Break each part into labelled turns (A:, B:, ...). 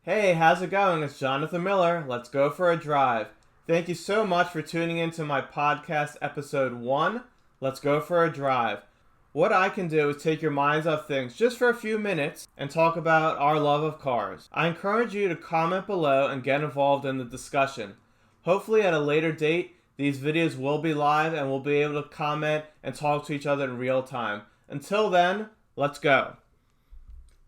A: Hey, how's it going? It's Jonathan Miller. Let's go for a drive. Thank you so much for tuning into my podcast episode 1, Let's Go for a Drive. What I can do is take your minds off things just for a few minutes and talk about our love of cars. I encourage you to comment below and get involved in the discussion. Hopefully at a later date, these videos will be live and we'll be able to comment and talk to each other in real time. Until then, let's go.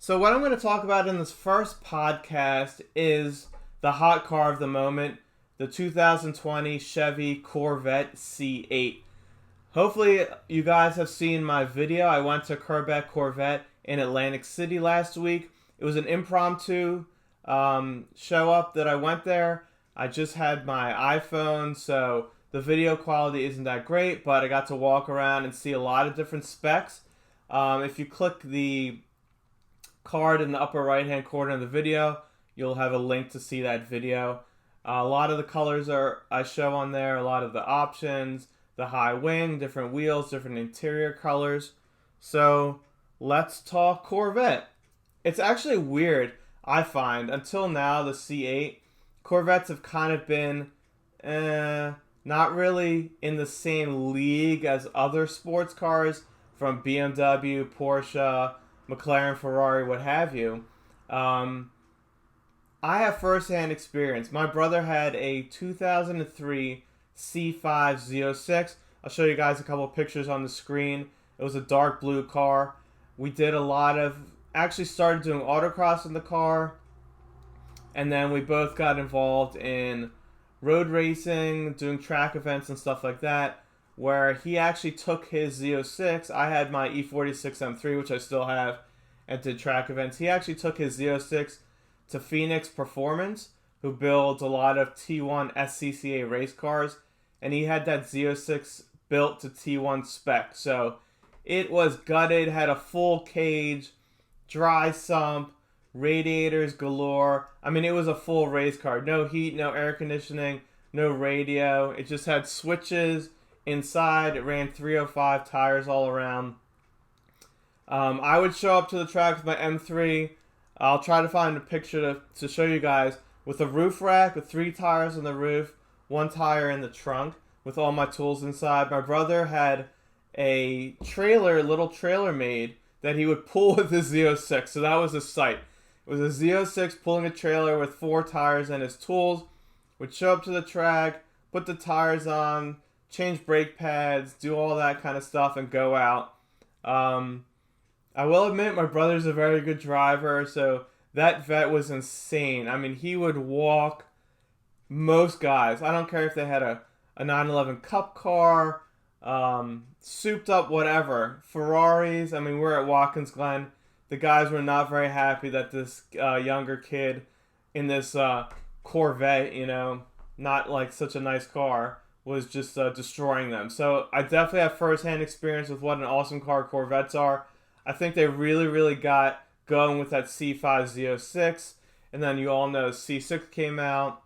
A: So what I'm going to talk about in this first podcast is the hot car of the moment, the 2020 Chevy Corvette C8. Hopefully you guys have seen my video. I went to Corvette in Atlantic City last week. It was an impromptu show up that I went there. I just had my iPhone, so the video quality isn't that great, but I got to walk around and see a lot of different specs. If you click the card in the upper right hand corner of the video, you'll have a link to see that video. A lot of the colors I show on there, a lot of the options, the high wing, different wheels, different interior colors. So let's talk Corvette. It's actually weird, I find. Until now, the C8 Corvettes have kind of been not really in the same league as other sports cars from BMW, Porsche, McLaren, Ferrari, what have you. I have first-hand experience. My brother had a 2003 C5 Z06. I'll show you guys a couple of pictures on the screen. It was a dark blue car. We did actually started doing autocross in the car, and then we both got involved in road racing, doing track events and stuff like that, where he actually took his Z06. I had my E46 M3, which I still have, and did track events. He actually took his Z06 to Phoenix Performance, who builds a lot of T1 SCCA race cars, and he had that Z06 built to T1 spec. So it was gutted, had a full cage, dry sump, radiators galore. I mean, it was a full race car. No heat, no air conditioning, no radio. It just had switches inside. It ran 305 tires all around. I would show up to the track with my M3. I'll try to find a picture to show you guys with a roof rack with 3 tires on the roof, 1 tire in the trunk with all my tools inside. My brother had a little trailer made that he would pull with his Z06. So that was a sight. It was a Z06 pulling a trailer with 4 tires and his tools. Would show up to the track, put the tires on, change brake pads, do all that kind of stuff, and go out. I will admit my brother's a very good driver, so that vet was insane. I mean, he would walk most guys. I don't care if they had a 911 Cup car, souped up whatever. Ferraris, I mean, we're at Watkins Glen. The guys were not very happy that this younger kid in this Corvette, not like such a nice car, was just destroying them. So I definitely have first-hand experience with what an awesome car Corvettes are. I think they really, really got going with that C5 Z06. And then you all know C6 came out.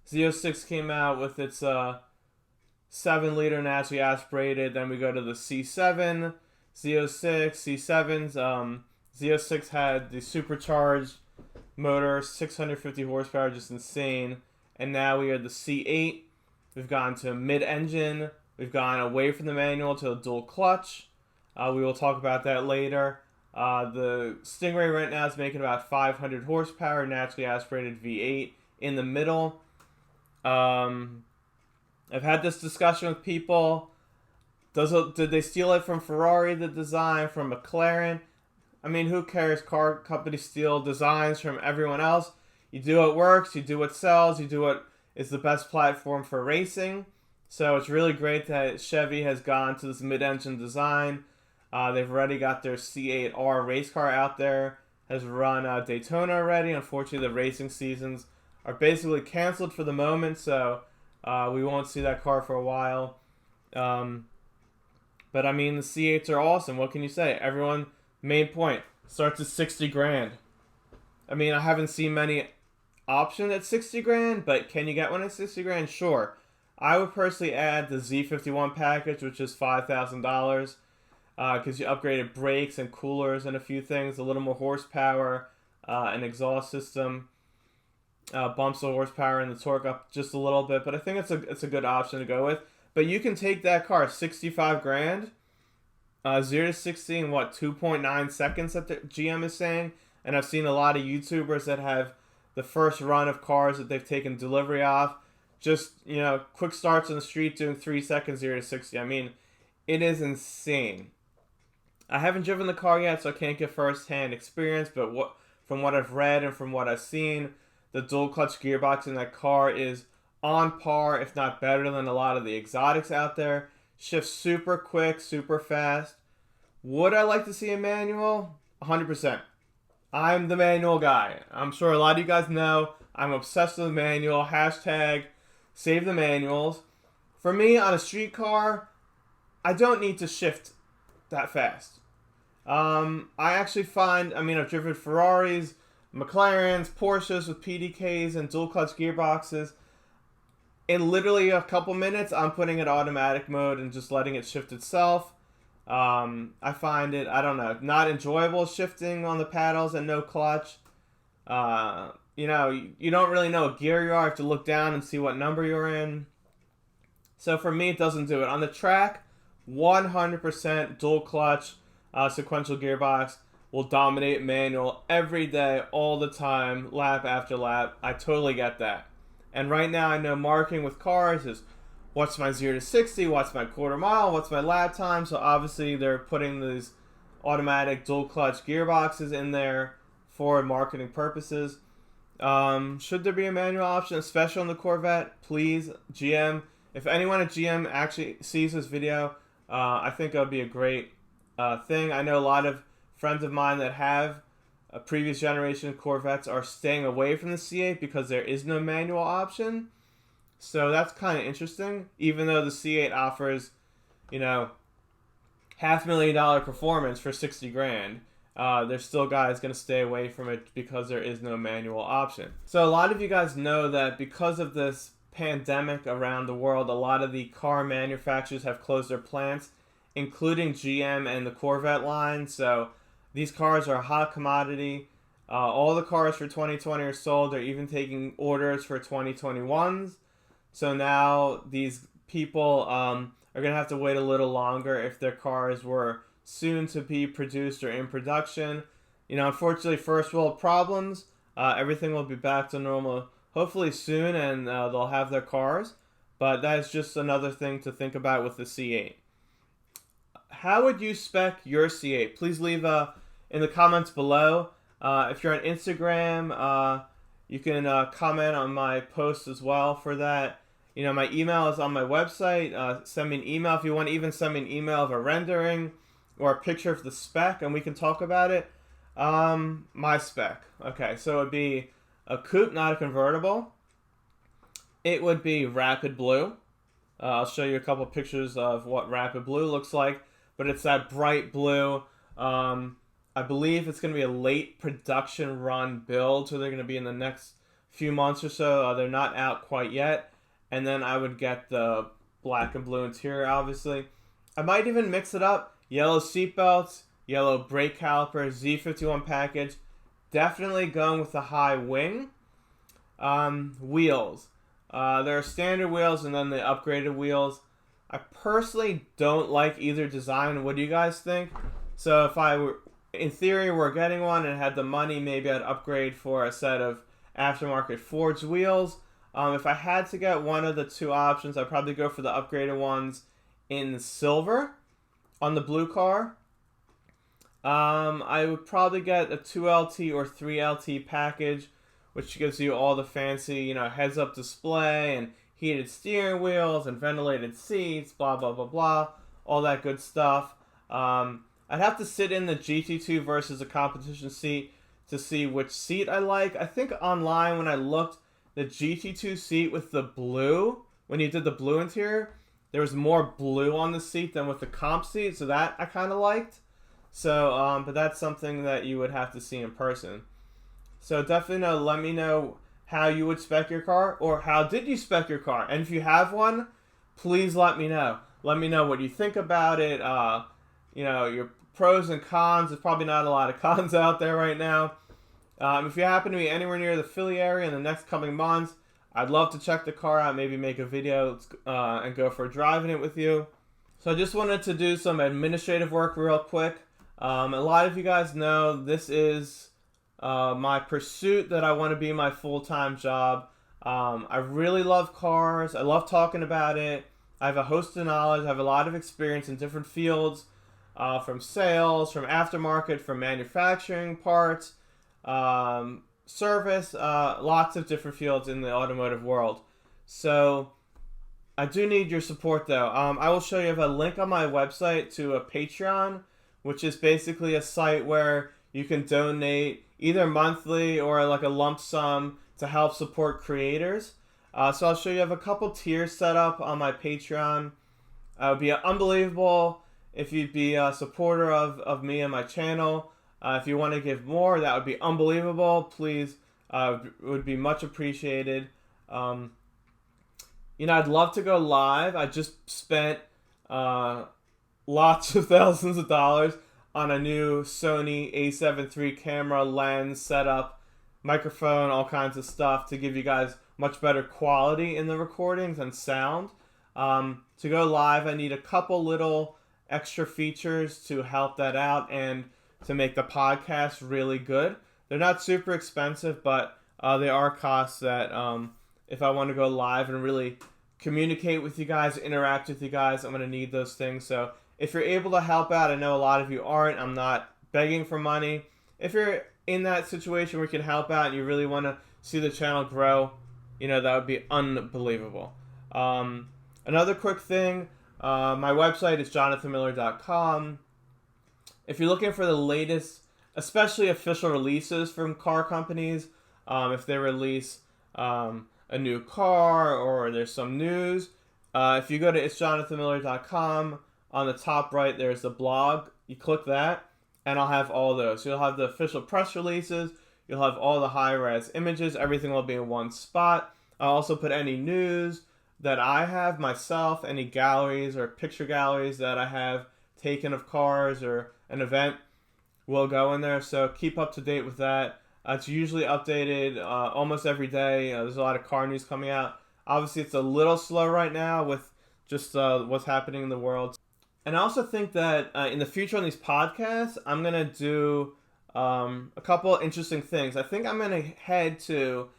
A: Z06 came out with its 7-liter naturally aspirated. Then we go to the C7, Z06, C7s. Z06 had the supercharged motor, 650 horsepower, just insane. And now we are the C8. We've gone to mid-engine. We've gone away from the manual to a dual clutch. We will talk about that later. The Stingray right now is making about 500 horsepower, naturally aspirated V8 in the middle. I've had this discussion with people. Did they steal it from Ferrari, the design, from McLaren? I mean, who cares? Car companies steal designs from everyone else. You do what works, you do what sells, you do what is the best platform for racing. So it's really great that Chevy has gone to this mid-engine design. They've already got their C8R race car out there. Has run Daytona already. Unfortunately, the racing seasons are basically canceled for the moment, so we won't see that car for a while. But I mean, the C8s are awesome. What can you say? Everyone, main point, starts at 60 grand. I mean, I haven't seen many options at 60 grand, but can you get one at 60 grand? Sure. I would personally add the Z51 package, which is $5,000. Because you upgraded brakes and coolers and a few things, a little more horsepower, an exhaust system, bumps the horsepower and the torque up just a little bit. But I think it's a good option to go with. But you can take that car, 65 grand, 0 to 60 in what, 2.9 seconds that the GM is saying. And I've seen a lot of YouTubers that have the first run of cars that they've taken delivery of. Just, quick starts on the street doing 3 seconds, 0 to 60. I mean, it is insane. I haven't driven the car yet, so I can't get first-hand experience. But from what I've read and from what I've seen, the dual clutch gearbox in that car is on par, if not better than a lot of the exotics out there. Shifts super quick, super fast. Would I like to see a manual? 100%. I'm the manual guy. I'm sure a lot of you guys know I'm obsessed with the manual. Hashtag save the manuals. For me, on a street car, I don't need to shift that fast. I actually find, I've driven Ferraris, McLarens, Porsches with PDKs and dual clutch gearboxes. In literally a couple minutes, I'm putting it automatic mode and just letting it shift itself. I find it, not enjoyable shifting on the paddles and no clutch. You don't really know what gear you are. You have to look down and see what number you're in. So for me, it doesn't do it. On the track, 100% dual clutch, sequential gearbox will dominate manual every day, all the time, lap after lap. I totally get that. And right now, I know marketing with cars is what's my 0 to 60, what's my quarter mile, what's my lap time. So obviously, they're putting these automatic dual clutch gearboxes in there for marketing purposes. Should there be a manual option, especially on the Corvette? Please, GM. If anyone at GM actually sees this video, I think it would be a great thing. I know a lot of friends of mine that have a previous generation Corvettes are staying away from the C8 because there is no manual option. So that's kind of interesting. Even though the C8 offers, $500,000 performance for 60 grand, there's still guys going to stay away from it because there is no manual option. So a lot of you guys know that because of this pandemic around the world, a lot of the car manufacturers have closed their plants, including GM and the Corvette line. So these cars are a hot commodity. All the cars for 2020 are sold. They're even taking orders for 2021s. So now these people are going to have to wait a little longer if their cars were soon to be produced or in production. Unfortunately, first world problems. Everything will be back to normal hopefully soon, and they'll have their cars. But that is just another thing to think about with the C8. How would you spec your C8? Please leave in the comments below. If you're on Instagram, you can comment on my post as well for that. My email is on my website. Send me an email if you want to even send me an email of a rendering or a picture of the spec, and we can talk about it. My spec. Okay, so it would be a coupe, not a convertible. It would be rapid blue. I'll show you a couple pictures of what rapid blue looks like, but it's that bright blue. I believe it's going to be a late production run build, so they're going to be in the next few months or so. They're not out quite yet. And then I would get the black and blue interior, obviously. I might even mix it up. Yellow seatbelts, yellow brake calipers, Z51 package. Definitely going with the high wing. Wheels. There are standard wheels and then the upgraded wheels. I personally don't like either design. What do you guys think? So if I were, in theory, were getting one and had the money, maybe I'd upgrade for a set of aftermarket forged wheels. If I had to get one of the two options, I'd probably go for the upgraded ones in silver on the blue car. I would probably get a 2LT or 3LT package, which gives you all the fancy, heads-up display and heated steering wheels and ventilated seats, blah, blah, blah, blah, all that good stuff. I'd have to sit in the GT2 versus a competition seat to see which seat I like. I think online when I looked, the GT2 seat with the blue, when you did the blue interior, there was more blue on the seat than with the comp seat, so that I kind of liked. So, but that's something that you would have to see in person. So definitely let me know how you would spec your car, or how did you spec your car? And if you have one, please let me know. Let me know what you think about it. Your pros and cons. There's probably not a lot of cons out there right now. If you happen to be anywhere near the Philly area in the next coming months, I'd love to check the car out, maybe make a video and go for a drive in it with you. So I just wanted to do some administrative work real quick. A lot of you guys know this is my pursuit that I want to be my full-time job. I really love cars. I love talking about it. I have a host of knowledge. I have a lot of experience in different fields, from sales, from aftermarket, from manufacturing parts, service, lots of different fields in the automotive world. So I do need your support though. I will show you, I have a link on my website to a Patreon, which is basically a site where you can donate either monthly or like a lump sum to help support creators. So I'll show you, I have a couple tiers set up on my Patreon. It would be unbelievable if you'd be a supporter of me and my channel. If you want to give more, that would be unbelievable. Please, it would be much appreciated. I'd love to go live. I just spent lots of thousands of dollars on a new Sony A7 III camera, lens, setup, microphone, all kinds of stuff to give you guys much better quality in the recordings and sound. To go live, I need a couple little extra features to help that out and to make the podcast really good. They're not super expensive, but they are costs that if I want to go live and really communicate with you guys, interact with you guys, I'm going to need those things. So if you're able to help out, I know a lot of you aren't. I'm not begging for money. If you're in that situation where you can help out and you really want to see the channel grow, that would be unbelievable. Another quick thing, my website is jonathanmiller.com. If you're looking for the latest, especially official releases from car companies, if they release a new car or there's some news, if you go to itsjonathanmiller.com, on the top right there's the blog. You click that and I'll have all those. So you'll have the official press releases, you'll have all the high-res images, everything will be in one spot. I'll also put any news that I have myself, any galleries or picture galleries that I have taken of cars or an event will go in there. So keep up to date with that. It's usually updated almost every day. There's a lot of car news coming out. Obviously, it's a little slow right now with just what's happening in the world. And I also think that in the future on these podcasts, I'm going to do a couple interesting things. I think I'm going to head to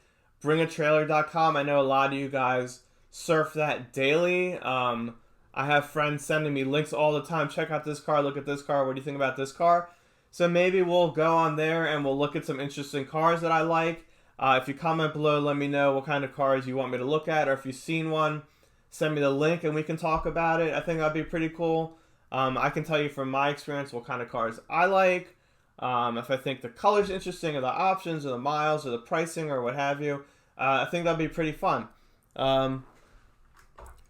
A: bringatrailer.com. I know a lot of you guys surf that daily. I have friends sending me links all the time. Check out this car, look at this car, what do you think about this car? So maybe we'll go on there and we'll look at some interesting cars that I like. If you comment below, let me know what kind of cars you want me to look at, or if you've seen one, send me the link and we can talk about it. I think that'd be pretty cool. I can tell you from my experience what kind of cars I like. If I think the color's interesting, or the options, or the miles, or the pricing, or what have you. I think that'd be pretty fun. One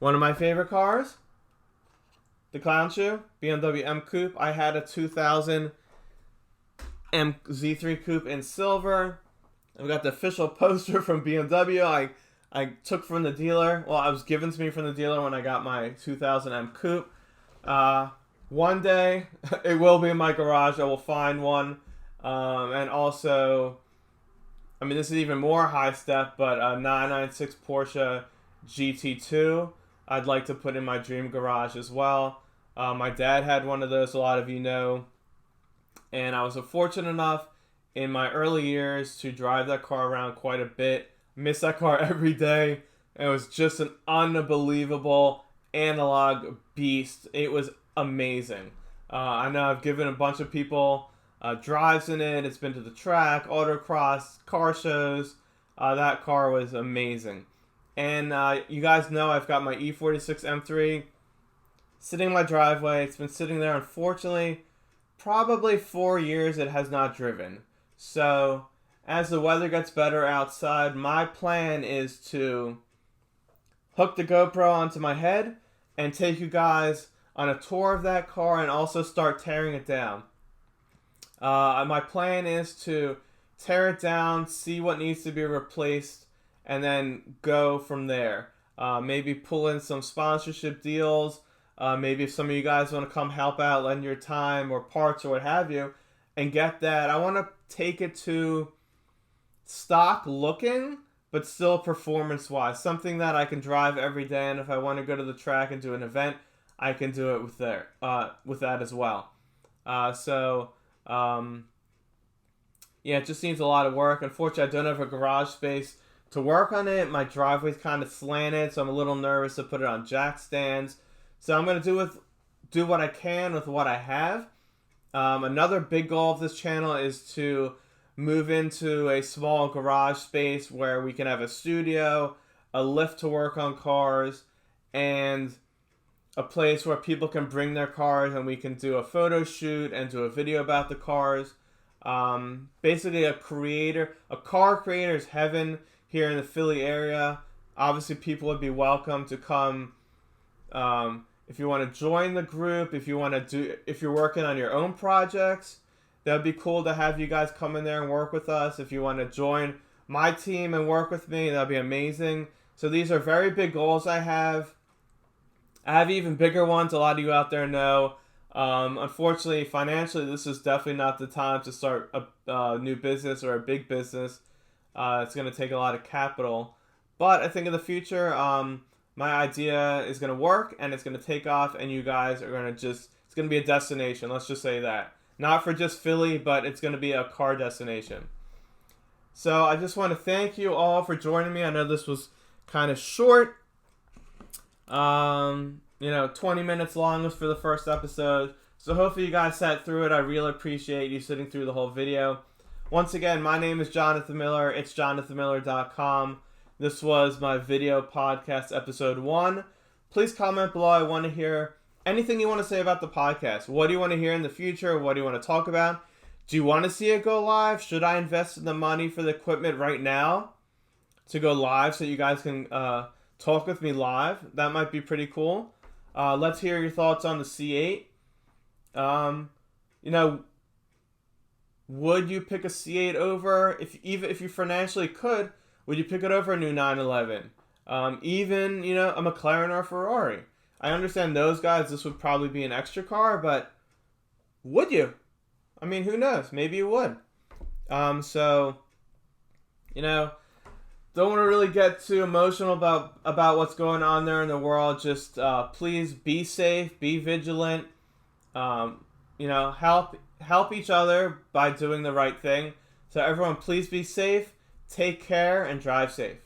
A: of my favorite cars, the clown shoe, BMW M Coupe. I had a 2000 Z3 Coupe in silver. I've got the official poster from BMW. I took from the dealer. Well, it was given to me from the dealer when I got my 2000 M Coupe. One day, it will be in my garage. I will find one. And also, this is even more high step, but a 996 Porsche GT2 I'd like to put in my dream garage as well. My dad had one of those, a lot of you know. And I was fortunate enough in my early years to drive that car around quite a bit. Miss that car every day. It was just an unbelievable analog beast. It was amazing. I know I've given a bunch of people drives in it. It's been to the track, autocross, car shows. That car was amazing. And you guys know I've got my E46 M3 sitting in my driveway. It's been sitting there, unfortunately, probably 4 years it has not driven. So as the weather gets better outside, my plan is to hook the GoPro onto my head and take you guys on a tour of that car and also start tearing it down. My plan is to tear it down, see what needs to be replaced, and then go from there. Maybe pull in some sponsorship deals. Maybe if some of you guys want to come help out, lend your time or parts or what have you, and get that. I want to take it to stock looking, but still performance-wise. Something that I can drive every day, and if I want to go to the track and do an event, I can do it with that as well. Yeah, it just needs a lot of work. Unfortunately, I don't have a garage space to work on it. My driveway's kind of slanted, so I'm a little nervous to put it on jack stands. So I'm going to do what I can with what I have. Another big goal of this channel is to move into a small garage space where we can have a studio, a lift to work on cars, and a place where people can bring their cars and we can do a photo shoot and do a video about the cars. Basically a car creator's heaven here in the Philly area. Obviously people would be welcome to come, if you want to join the group, if you're working on your own projects, that would be cool to have you guys come in there and work with us. If you want to join my team and work with me, that would be amazing. So these are very big goals I have. I have even bigger ones, a lot of you out there know. Unfortunately, financially, this is definitely not the time to start a new business or a big business. It's going to take a lot of capital. But I think in the future, my idea is going to work and it's going to take off, and you guys are going to it's going to be a destination. Let's just say that. Not for just Philly, but it's going to be a car destination. So I just want to thank you all for joining me. I know this was kind of short. 20 minutes long was for the first episode. So hopefully you guys sat through it. I really appreciate you sitting through the whole video. Once again, my name is Jonathan Miller. It's jonathanmiller.com. This was my video podcast episode 1. Please comment below. I want to hear anything you want to say about the podcast. What do you want to hear in the future? What do you want to talk about? Do you want to see it go live? Should I invest in the money for the equipment right now to go live so you guys can talk with me live? That might be pretty cool. Let's hear your thoughts on the C8. Would you pick a C8 over, if you financially could, would you pick it over a new 911? Even a McLaren or a Ferrari. I understand those guys, this would probably be an extra car, but would you? I mean, who knows? Maybe you would. Don't want to really get too emotional about what's going on there in the world. Just please be safe, be vigilant. Help each other by doing the right thing. So everyone, please be safe, take care, and drive safe.